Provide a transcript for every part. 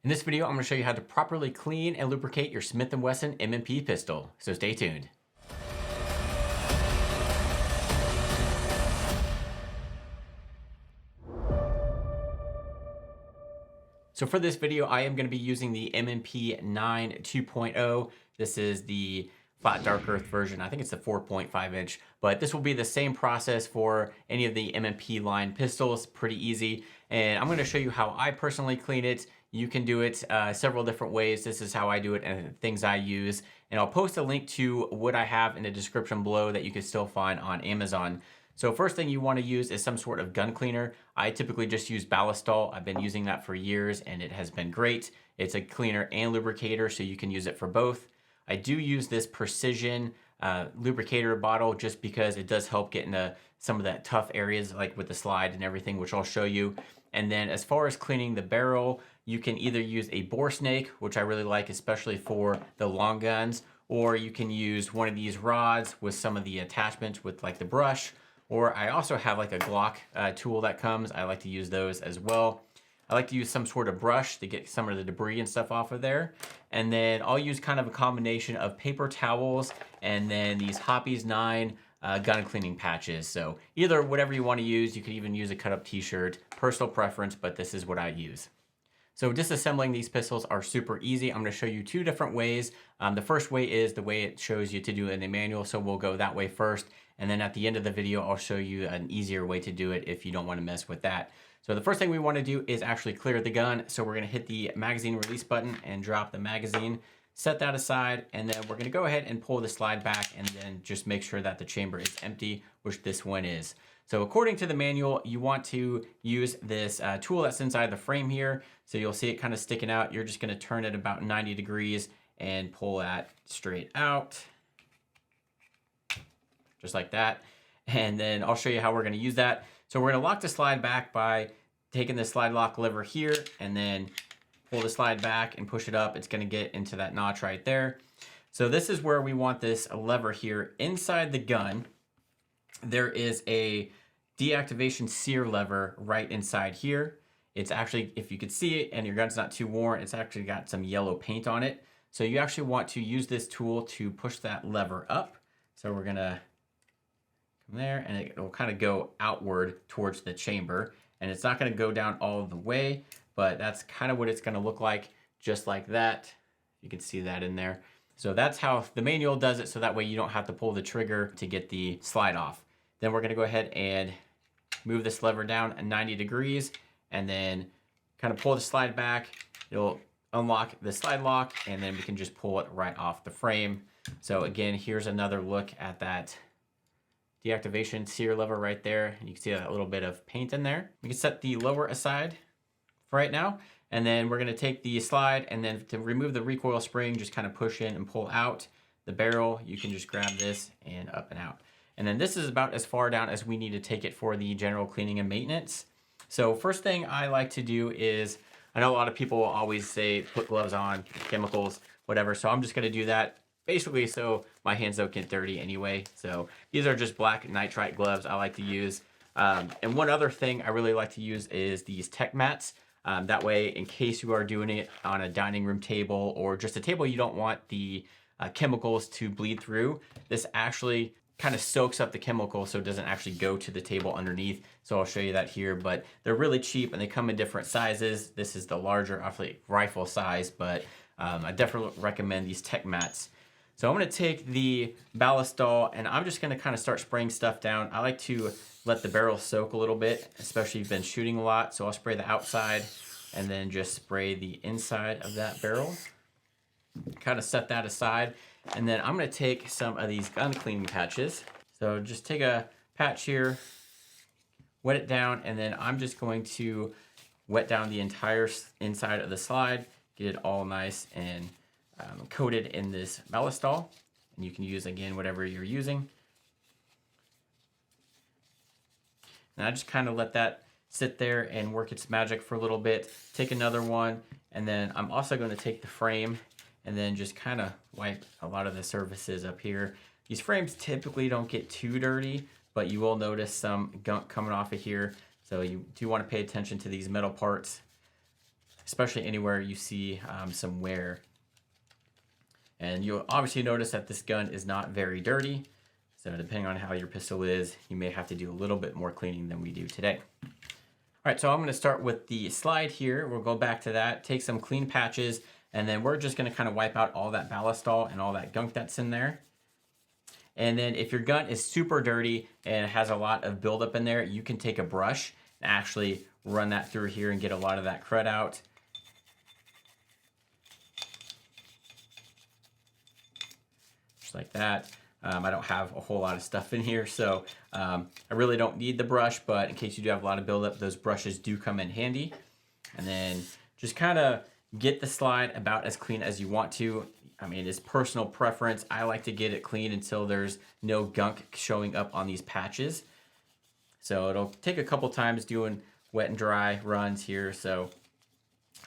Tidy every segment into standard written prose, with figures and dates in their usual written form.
In this video, I'm going to show you how to properly clean and lubricate your Smith and Wesson M&P pistol, so stay tuned. So for this video, I am going to be using the M&P 9 2.0. This is the flat dark earth version. I think it's the 4.5 inch, but this will be the same process for any of the M&P line pistols. Pretty easy. And I'm going to show you how I personally clean it. You can do it several different ways. This is how I do it and things I use. And I'll post a link to what I have in the description below that you can still find on Amazon. So first thing you want to use is some sort of gun cleaner. I typically just use Ballistol. I've been using that for years and it has been great. It's a cleaner and lubricator, so you can use it for both. I do use this Precision lubricator bottle just because it does help get into some of that tough areas, like with the slide and everything, which I'll show you. And then as far as cleaning the barrel, you can either use a bore snake, which I really like, especially for the long guns, or you can use one of these rods with some of the attachments with like the brush, or I also have like a Glock tool that comes. I like to use those as well. I like to use some sort of brush to get some of the debris and stuff off of there. And then I'll use kind of a combination of paper towels and then these Hoppe's 9 gun cleaning patches. So either whatever you want to use. You could even use a cut up t-shirt, personal preference, but this is what I use. So disassembling these pistols are super easy. I'm going to show you two different ways. The first way is the way it shows you to do it in the manual, so we'll go that way first. And then at the end of the video, I'll show you an easier way to do it if you don't want to mess with that. So the first thing we want to do is actually clear the gun. So we're going to hit the magazine release button and drop the magazine. Set that aside, and then we're going to go ahead and pull the slide back and then just make sure that the chamber is empty, which this one is. So according to the manual, you want to use this tool that's inside the frame here. So you'll see it kind of sticking out. You're just going to turn it about 90 degrees and pull that straight out. Just like that. And then I'll show you how we're going to use that. So we're going to lock the slide back by taking the slide lock lever here and then pull the slide back and push it up. It's going to get into that notch right there. So this is where we want this lever here inside the gun. There is a deactivation sear lever right inside here. It's actually, if you could see it and your gun's not too worn, it's actually got some yellow paint on it. So you actually want to use this tool to push that lever up. So we're going to come there and it will kind of go outward towards the chamber. And it's not going to go down all the way, but that's kind of what it's going to look like, just like that. You can see that in there. So that's how the manual does it, so that way you don't have to pull the trigger to get the slide off. Then we're going to go ahead and move this lever down 90 degrees and then kind of pull the slide back. It'll unlock the slide lock and then we can just pull it right off the frame. So again, here's another look at that deactivation sear lever right there. You can see a little bit of paint in there. We can set the lower aside for right now. And then we're going to take the slide and then to remove the recoil spring, just kind of push in and pull out the barrel. You can just grab this and up and out. And then this is about as far down as we need to take it for the general cleaning and maintenance. So first thing I like to do is, I know a lot of people will always say, put gloves on, chemicals, whatever. So I'm just going to do that basically so my hands don't get dirty anyway. So these are just black nitrite gloves I like to use. And one other thing I really like to use is these tech mats. That way, in case you are doing it on a dining room table or just a table you don't want the chemicals to bleed through, this actually kind of soaks up the chemical so it doesn't actually go to the table underneath. So I'll show you that here, but they're really cheap and they come in different sizes. This is the larger, obviously rifle size, but I definitely recommend these tech mats. So I'm going to take the Ballistol and I'm just going to kind of start spraying stuff down. I like to let the barrel soak a little bit, especially if you've been shooting a lot. So I'll spray the outside and then just spray the inside of that barrel. Kind of set that aside. And then I'm going to take some of these gun cleaning patches. So just take a patch here, wet it down, and then I'm just going to wet down the entire inside of the slide, get it all nice and coated in this Ballistol. And you can use, again, whatever you're using. And I just kind of let that sit there and work its magic for a little bit. Take another one, and then I'm also going to take the frame and then just kind of wipe a lot of the surfaces up here. These frames typically don't get too dirty, but you will notice some gunk coming off of here. So you do want to pay attention to these metal parts. especially anywhere you see some wear. And you'll obviously notice that this gun is not very dirty. So depending on how your pistol is, you may have to do a little bit more cleaning than we do today. All right, so I'm gonna start with the slide here. We'll go back to that, take some clean patches, and then we're just gonna kind of wipe out all that ballastol and all that gunk that's in there. And then if your gun is super dirty and has a lot of buildup in there, you can take a brush and actually run that through here and get a lot of that crud out. Just like that. I don't have a whole lot of stuff in here, so I really don't need the brush, but in case you do have a lot of buildup, those brushes do come in handy. And then just kind of get the slide about as clean as you want to. I mean, it's personal preference. I like to get it clean until there's no gunk showing up on these patches. So it'll take a couple times doing wet and dry runs here. So,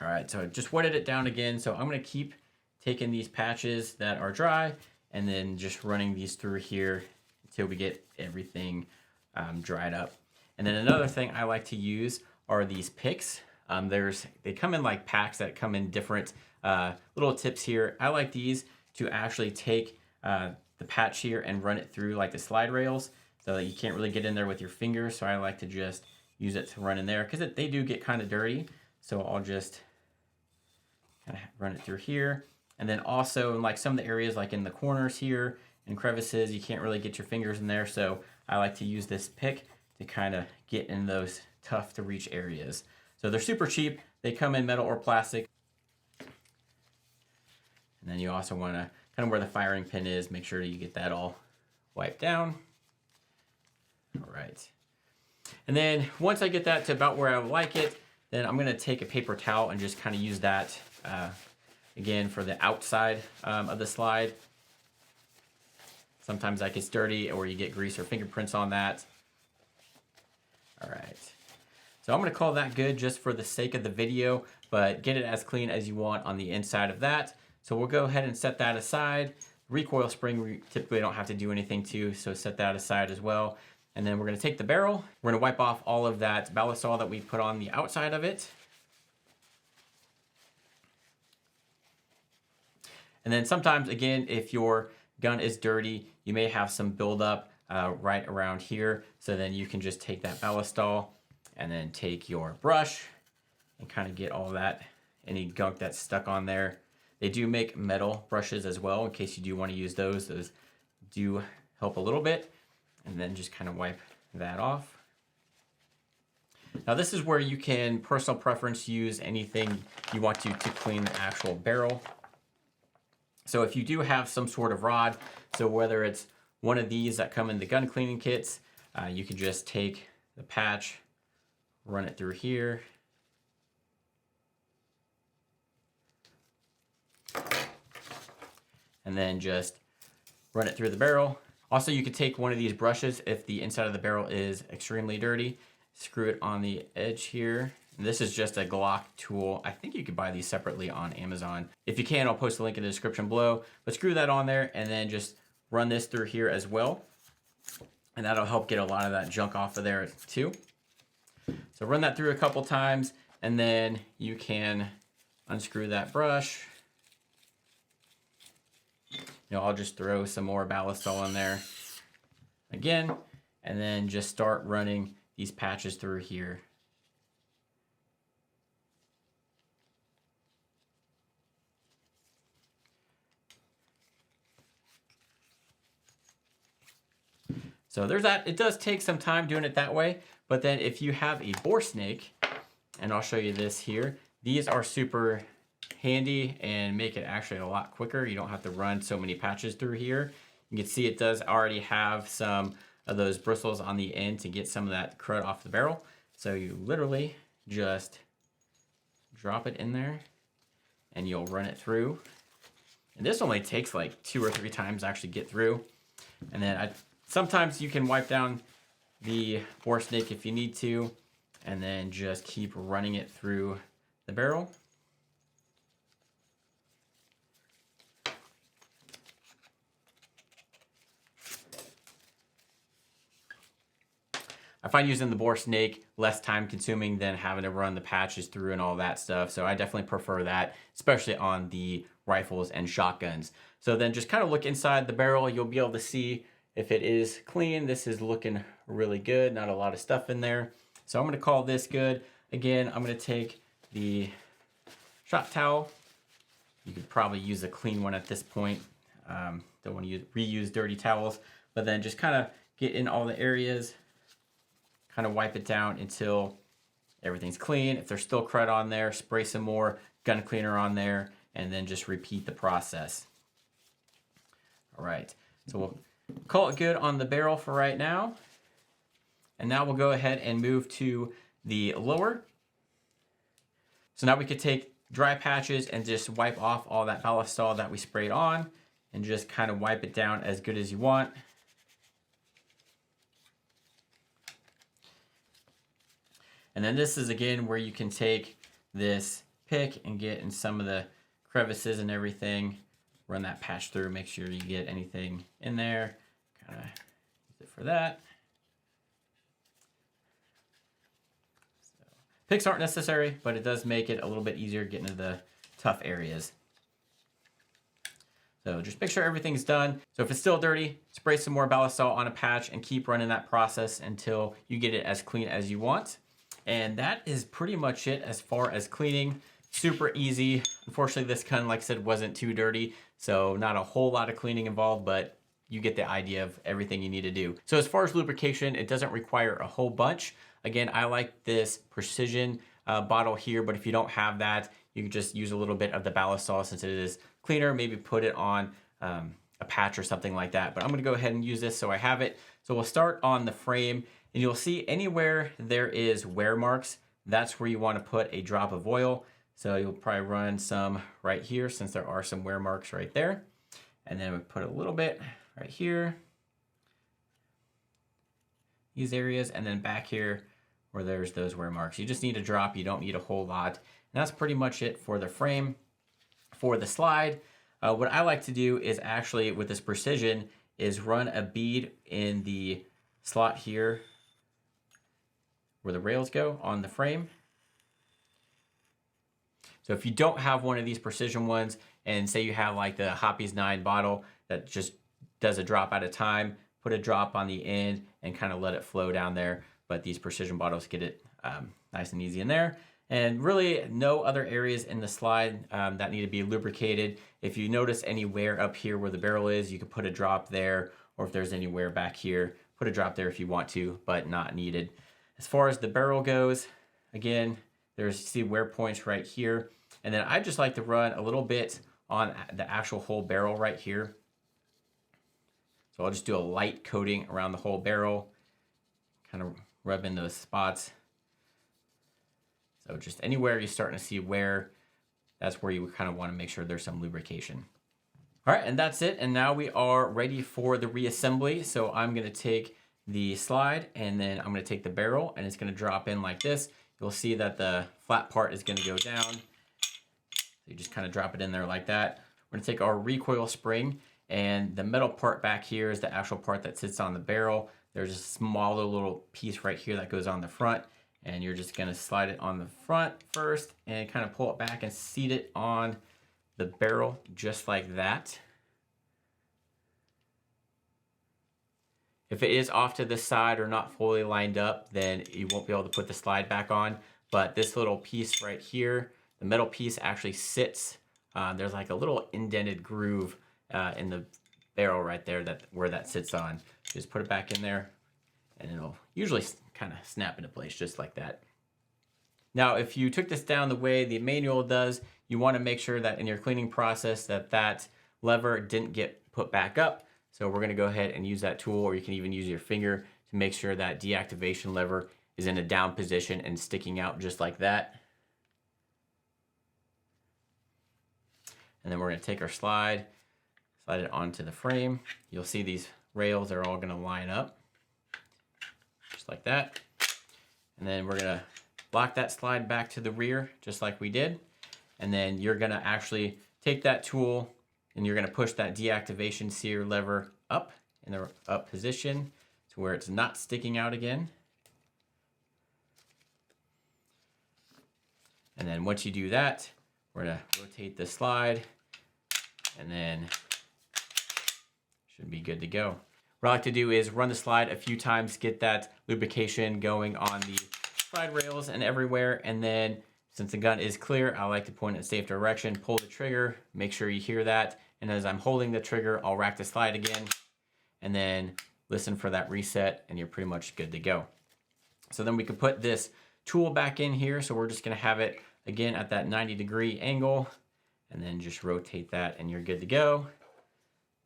all right, so I just wetted it down again. So I'm gonna keep taking these patches that are dry and then just running these through here until we get everything dried up. And then another thing I like to use are these picks. They come in like packs that come in different little tips here. I like these to actually take the patch here and run it through like the slide rails so that you can't really get in there with your fingers. So I like to just use it to run in there because they do get kind of dirty. So I'll just kind of run it through here. And then also in like some of the areas like in the corners here and crevices, you can't really get your fingers in there. So I like to use this pick to kind of get in those tough to reach areas. So they're super cheap. They come in metal or plastic. And then you also want to kind of where the firing pin is, make sure you get that all wiped down. All right. And then once I get that to about where I like it, then I'm going to take a paper towel and just kind of use that again for the outside of the slide. Sometimes that gets dirty or you get grease or fingerprints on that. All right. So I'm going to call that good just for the sake of the video, but get it as clean as you want on the inside of that. So we'll go ahead and set that aside. Recoil spring, we typically don't have to do anything to, so set that aside as well. And then we're going to take the barrel. We're going to wipe off all of that ballastol that we put on the outside of it. And then sometimes, again, if your gun is dirty, you may have some buildup right around here. So then you can just take that ballastol and then take your brush and kind of get all that, any gunk that's stuck on there. They do make metal brushes as well in case you do want to use those. Those do help a little bit. And then just kind of wipe that off. Now this is where you can, personal preference, use anything you want to clean the actual barrel. So if you do have some sort of rod, so whether it's one of these that come in the gun cleaning kits, you can just take the patch, run it through here. And then just run it through the barrel. Also, you could take one of these brushes if the inside of the barrel is extremely dirty, screw it on the edge here. And this is just a Glock tool. I think you could buy these separately on Amazon. If you can, I'll post a link in the description below. But screw that on there and then just run this through here as well. And that'll help get a lot of that junk off of there too. So run that through a couple times and then you can unscrew that brush. You know, I'll just throw some more ballastol in there again, and then just start running these patches through here. So there's that. It does take some time doing it that way, but then if you have a bore snake, and I'll show you this here, these are super handy and make it actually a lot quicker. You don't have to run so many patches through here. You can see it does already have some of those bristles on the end to get some of that crud off the barrel. So you literally just drop it in there and you'll run it through. And this only takes like 2 or 3 times to actually get through. And then sometimes you can wipe down the bore snake if you need to, and then just keep running it through the barrel. I find using the bore snake less time consuming than having to run the patches through and all that stuff. So I definitely prefer that, especially on the rifles and shotguns. So then just kind of look inside the barrel. You'll be able to see if it is clean. This is looking really good. Not a lot of stuff in there. So I'm going to call this good. Again, I'm going to take the shot towel. You could probably use a clean one at this point. Don't want to reuse dirty towels, but then just kind of get in all the areas, kind of wipe it down until everything's clean. If there's still crud on there, spray some more gun cleaner on there, and then just repeat the process. All right, so we'll call it good on the barrel for right now. And now we'll go ahead and move to the lower. So now we could take dry patches and just wipe off all that ballistol that we sprayed on and just kind of wipe it down as good as you want. And then this is again where you can take this pick and get in some of the crevices and everything, run that patch through, make sure you get anything in there, kind of use it for that. So, picks aren't necessary, but it does make it a little bit easier getting to the tough areas. So just make sure everything's done. So if it's still dirty, spray some more ballistol on a patch and keep running that process until you get it as clean as you want. And that is pretty much it as far as cleaning. Super easy. Unfortunately, this gun, like I said, wasn't too dirty, so not a whole lot of cleaning involved, but you get the idea of everything you need to do. So as far as lubrication, it doesn't require a whole bunch. Again, I like this precision bottle here, but if you don't have that, you can just use a little bit of the ballistol since it is cleaner. Maybe put it on a patch or something like that. But I'm going to go ahead and use this so I have it. So we'll start on the frame, and you'll see anywhere there is wear marks, that's where you want to put a drop of oil. So you'll probably run some right here since there are some wear marks right there. And then we put a little bit right here, these areas, and then back here where there's those wear marks. You just need a drop, you don't need a whole lot. And that's pretty much it for the frame. For the slide, what I like to do is actually, with this precision, is run a bead in the slot here where the rails go on the frame. So if you don't have one of these precision ones, and say you have like the Hoppe's 9 bottle that just does a drop at a time, put a drop on the end and kind of let it flow down there. But these precision bottles get it nice and easy in there. And really no other areas in the slide that need to be lubricated. If you notice any wear up here where the barrel is, you could put a drop there, or if there's any wear back here, put a drop there if you want to, but not needed. As far as the barrel goes, again, there's, see, wear points right here. And then I just like to run a little bit on the actual whole barrel right here. So I'll just do a light coating around the whole barrel, kind of rub in those spots. So just anywhere you're starting to see wear, that's where you kind of want to make sure there's some lubrication. All right, and that's it. And now we are ready for the reassembly. So I'm going to take the slide and then I'm going to take the barrel and it's going to drop in like this. You'll see that the flat part is going to go down. So you just kind of drop it in there like that. We're going to take our recoil spring, and the metal part back here is the actual part that sits on the barrel. There's a smaller little piece right here that goes on the front, and you're just going to slide it on the front first and kind of pull it back and seat it on the barrel just like that. If it is off to the side or not fully lined up, then you won't be able to put the slide back on. But this little piece right here, the metal piece actually sits, there's like a little indented groove in the barrel right there where that sits on. Just put it back in there and it'll usually kind of snap into place just like that. Now, if you took this down the way the manual does, you want to make sure that in your cleaning process that lever didn't get put back up. So we're going to go ahead and use that tool, or you can even use your finger to make sure that deactivation lever is in a down position and sticking out just like that. And then we're going to take our slide it onto the frame. You'll see these rails are all going to line up just like that. And then we're going to lock that slide back to the rear just like we did. And then you're going to actually take that tool and you're going to push that deactivation sear lever up in the up position to where it's not sticking out again. And then once you do that, we're gonna rotate the slide and then should be good to go. What I like to do is run the slide a few times, get that lubrication going on the slide rails and everywhere. And then since the gun is clear, I like to point in a safe direction, pull the trigger, make sure you hear that. And as I'm holding the trigger, I'll rack the slide again and then listen for that reset and you're pretty much good to go. So then we can put this tool back in here. So we're just gonna have it again at that 90-degree angle and then just rotate that and you're good to go.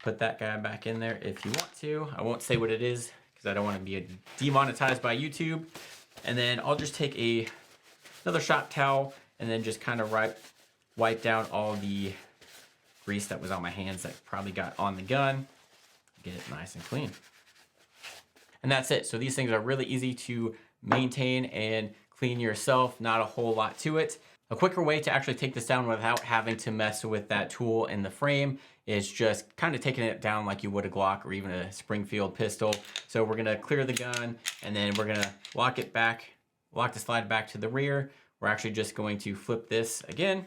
Put that guy back in there if you want to. I won't say what it is because I don't want to be demonetized by YouTube. And then I'll just take another shop towel and then just kind of wipe down all the grease that was on my hands that probably got on the gun. Get it nice and clean. And that's it. So these things are really easy to maintain and clean yourself. Not a whole lot to it. A quicker way to actually take this down without having to mess with that tool in the frame is just kind of taking it down like you would a Glock or even a Springfield pistol. So we're gonna clear the gun and then we're gonna lock the slide back to the rear. We're actually just going to flip this again,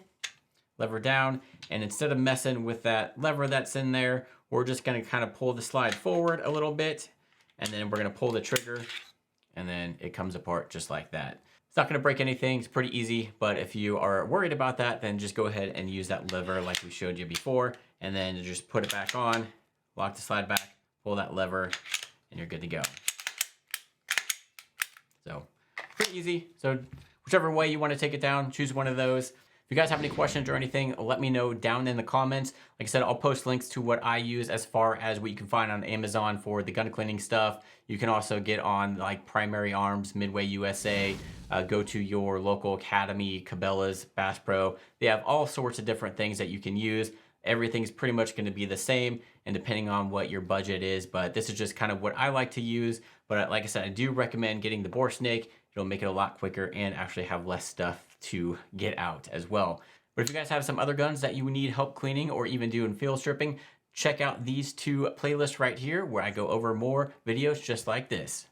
lever down, and instead of messing with that lever that's in there, we're just gonna kind of pull the slide forward a little bit and then we're gonna pull the trigger and then it comes apart just like that. It's not gonna break anything, it's pretty easy, but if you are worried about that, then just go ahead and use that lever like we showed you before, and then just put it back on, lock the slide back, pull that lever, and you're good to go. So, pretty easy. So, whichever way you wanna take it down, choose one of those. If you guys have any questions or anything, let me know down in the comments. Like I said, I'll post links to what I use as far as what you can find on Amazon for the gun cleaning stuff. You can also get on like Primary Arms, Midway USA, go to your local Academy, Cabela's, Bass Pro. They have all sorts of different things that you can use. Everything's pretty much gonna be the same and depending on what your budget is, but this is just kind of what I like to use. But like I said, I do recommend getting the bore snake. It'll make it a lot quicker and actually have less stuff to get out as well. But if you guys have some other guns that you need help cleaning or even doing field stripping, check out these two playlists right here where I go over more videos just like this.